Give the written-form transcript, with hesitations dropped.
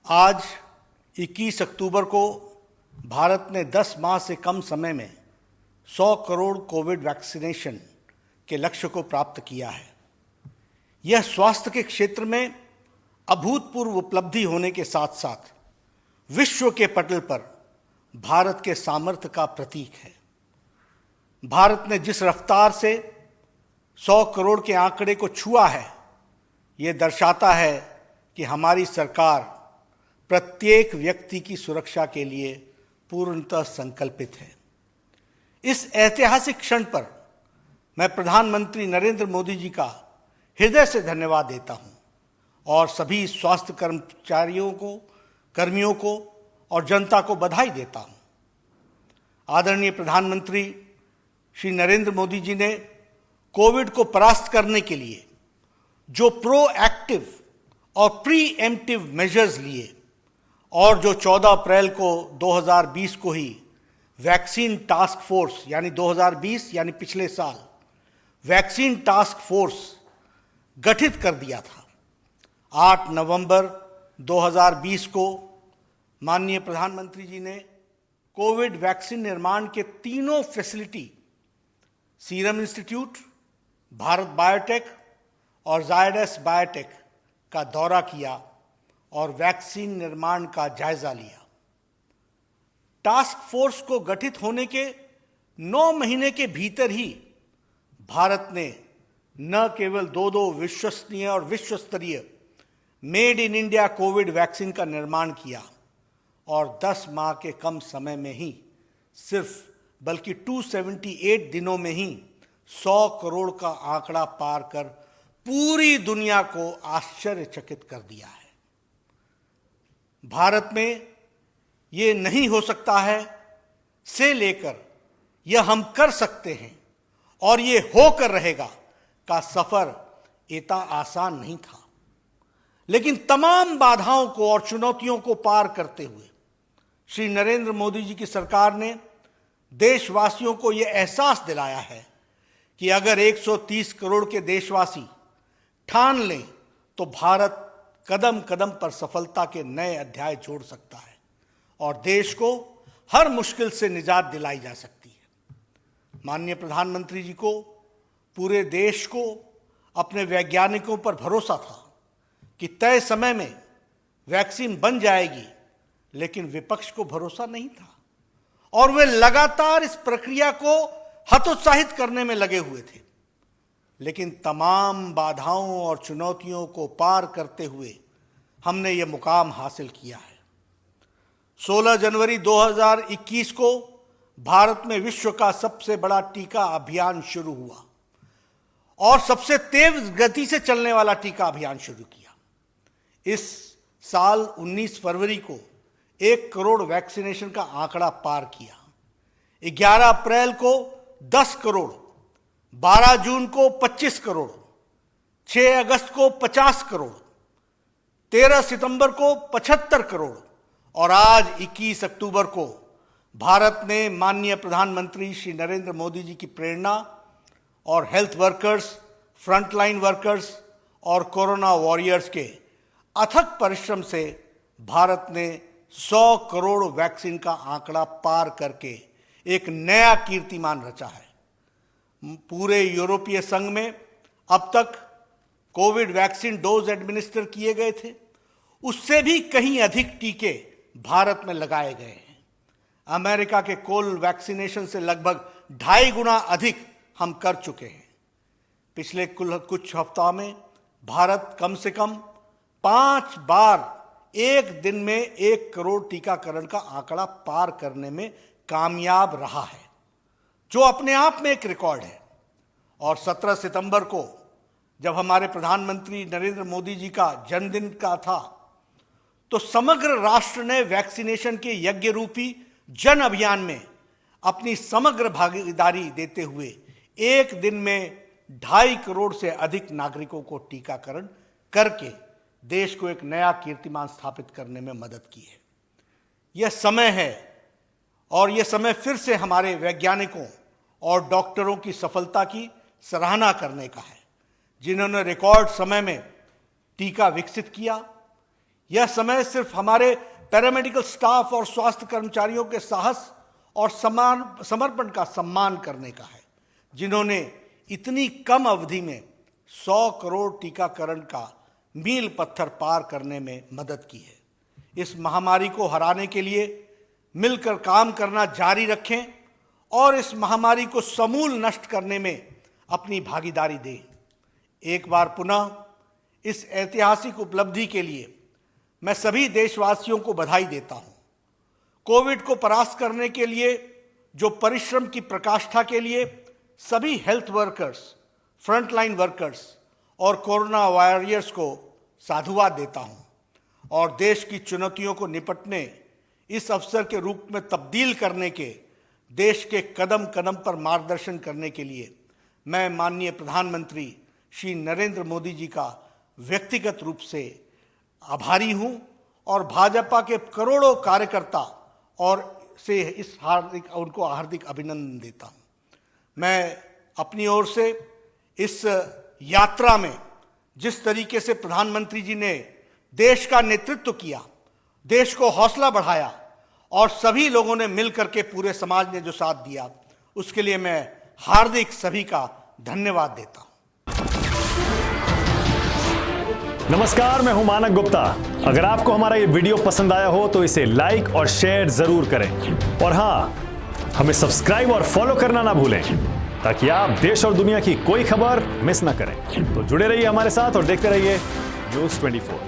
आज 21 अक्टूबर को भारत ने 10 माह से कम समय में 100 करोड़ कोविड वैक्सीनेशन के लक्ष्य को प्राप्त किया है। यह स्वास्थ्य के क्षेत्र में अभूतपूर्व उपलब्धि होने के साथ साथ विश्व के पटल पर भारत के सामर्थ्य का प्रतीक है। भारत ने जिस रफ्तार से 100 करोड़ के आंकड़े को छुआ है, ये दर्शाता है कि हमारी सरकार प्रत्येक व्यक्ति की सुरक्षा के लिए पूर्णतः संकल्पित है। इस ऐतिहासिक क्षण पर मैं प्रधानमंत्री नरेंद्र मोदी जी का हृदय से धन्यवाद देता हूं और सभी स्वास्थ्य कर्मियों को और जनता को बधाई देता हूं। आदरणीय प्रधानमंत्री श्री नरेंद्र मोदी जी ने कोविड को परास्त करने के लिए जो प्रोएक्टिव और प्रीएम्प्टिव मेजर्स लिए और जो 14 अप्रैल को 2020 को ही वैक्सीन टास्क फोर्स यानी 2020 यानी पिछले साल वैक्सीन टास्क फोर्स गठित कर दिया था। 8 नवंबर 2020 को माननीय प्रधानमंत्री जी ने कोविड वैक्सीन निर्माण के तीनों facility serum institute, Bharat biotech और जायडस बायोटेक का दौरा किया और वैक्सीन निर्माण का जायजा लिया। टास्क फोर्स को गठित होने के 9 महीने के भीतर ही भारत ने न केवल दो विश्वसनीय और विश्वस्तरीय made in India Covid vaccine का निर्माण किया और 10 माह के कम समय में ही बल्कि 278 दिनों में ही 100 करोड़ का आंकड़ा पार कर पूरी दुनिया को आश्चर्यचकित कर दिया है। भारत में ये नहीं हो सकता है से लेकर यह हम कर सकते हैं और ये होकर रहेगा का सफर इतना आसान नहीं था, लेकिन तमाम बाधाओं को और चुनौतियों को पार करते हुए श्री नरेंद्र मोदी जी की सरकार ने देशवासियों को यह एहसास दिलाया है कि अगर 130 करोड़ के देशवासी ठान लें तो भारत कदम कदम पर सफलता के नए अध्याय जोड़ सकता है और देश को हर मुश्किल से निजात दिलाई जा सकती है। माननीय प्रधानमंत्री जी को पूरे देश को अपने वैज्ञानिकों पर भरोसा था कि तय समय में वैक्सीन बन जाएगी, लेकिन विपक्ष को भरोसा नहीं था और वे लगातार इस प्रक्रिया को हतोत्साहित करने में लगे हुए थे। लेकिन तमाम बाधाओं और चुनौतियों को पार करते हुए हमने ये मुकाम हासिल किया है। 16 जनवरी 2021 को भारत में विश्व का सबसे बड़ा टीका अभियान शुरू हुआ और सबसे तेज गति से चलने वाला टीका अभियान शुरू किया। इस साल 19 फरवरी को 1 करोड़ वैक्सीनेशन का आंकड़ा पार किया। 11 अप्रैल को 10 करोड़, 12 जून को 25 करोड़, 6 अगस्त को 50 करोड़, 13 सितंबर को 75 करोड़ और आज 21 अक्टूबर को भारत ने माननीय प्रधानमंत्री श्री नरेंद्र मोदी जी की प्रेरणा और हेल्थ वर्कर्स, फ्रंटलाइन वर्कर्स और कोरोना वॉरियर्स के अथक परिश्रम से भारत ने 100 करोड़ वैक्सीन का आंकड़ा पार करके एक नया कीर्तिमान रचा है। पूरे यूरोपीय संघ में अब तक कोविड वैक्सीन डोज एडमिनिस्टर किए गए थे, उससे भी कहीं अधिक टीके भारत में लगाए गए हैं। अमेरिका के कोल वैक्सीनेशन से लगभग 2.5 गुना अधिक हम कर चुके हैं। पिछले कुछ हफ्तों में भारत कम से कम 5 बार एक दिन में 1 करोड़ टीकाकरण का आंकड़ा पार करने में कामयाब रहा है, जो अपने आप में एक रिकॉर्ड है। और 17 सितंबर को जब हमारे प्रधानमंत्री नरेंद्र मोदी जी का जन्मदिन का था, तो समग्र राष्ट्र ने वैक्सीनेशन के यज्ञ रूपी जन अभियान में अपनी समग्र भागीदारी देते हुए एक दिन में 2.5 करोड़ से अधिक नागरिकों को टीकाकरण करके देश को एक नया कीर्तिमान स्थापित करने में मदद की है। यह समय है और यह समय फिर से हमारे वैज्ञानिकों और डॉक्टरों की सफलता की सराहना करने का है, जिन्होंने रिकॉर्ड समय में टीका विकसित किया। यह समय सिर्फ हमारे पैरामेडिकल स्टाफ और स्वास्थ्य कर्मचारियों के साहस और समर्पण का सम्मान करने का है, जिन्होंने इतनी कम अवधि में 100 करोड़ टीकाकरण का मील पत्थर पार करने में मदद की है। इस महामारी को हराने के लिए मिलकर काम करना जारी रखें और इस महामारी को समूल नष्ट करने में अपनी भागीदारी दें। एक बार पुनः इस ऐतिहासिक उपलब्धि के लिए मैं सभी देशवासियों को बधाई देता हूं। कोविड को परास्त करने के लिए जो परिश्रम की प्रकाष्ठा के लिए सभी हेल्थ वर्कर्स, फ्रंटलाइन वर्कर्स और कोरोना वॉरियर्स को साधुवाद देता हूं और देश की चुनौतियों को निपटने, इस अवसर के रूप में तब्दील करने के देश के कदम कदम पर मार्गदर्शन करने के लिए मैं माननीय प्रधानमंत्री श्री नरेंद्र मोदी जी का व्यक्तिगत रूप से आभारी हूं और भाजपा के करोड़ों कार्यकर्ता और से उनको हार्दिक अभिनंदन देता हूं। मैं अपनी ओर से इस यात्रा में जिस तरीके से प्रधानमंत्री जी ने देश का नेतृत्व किया, देश को हौसला बढ़ाया और सभी लोगों ने मिलकर के पूरे समाज ने जो साथ दिया, उसके लिए मैं हार्दिक सभी का धन्यवाद देता हूं। नमस्कार, मैं हूं मानक गुप्ता। अगर आपको हमारा ये वीडियो पसंद आया हो तो इसे लाइक और शेयर जरूर करें और हां, हमें सब्सक्राइब और फॉलो करना ना भूलें ताकि आप देश और दुनिया की कोई खबर मिस ना करें। तो जुड़े रहिए हमारे साथ और देखते रहिए न्यूज़ 24।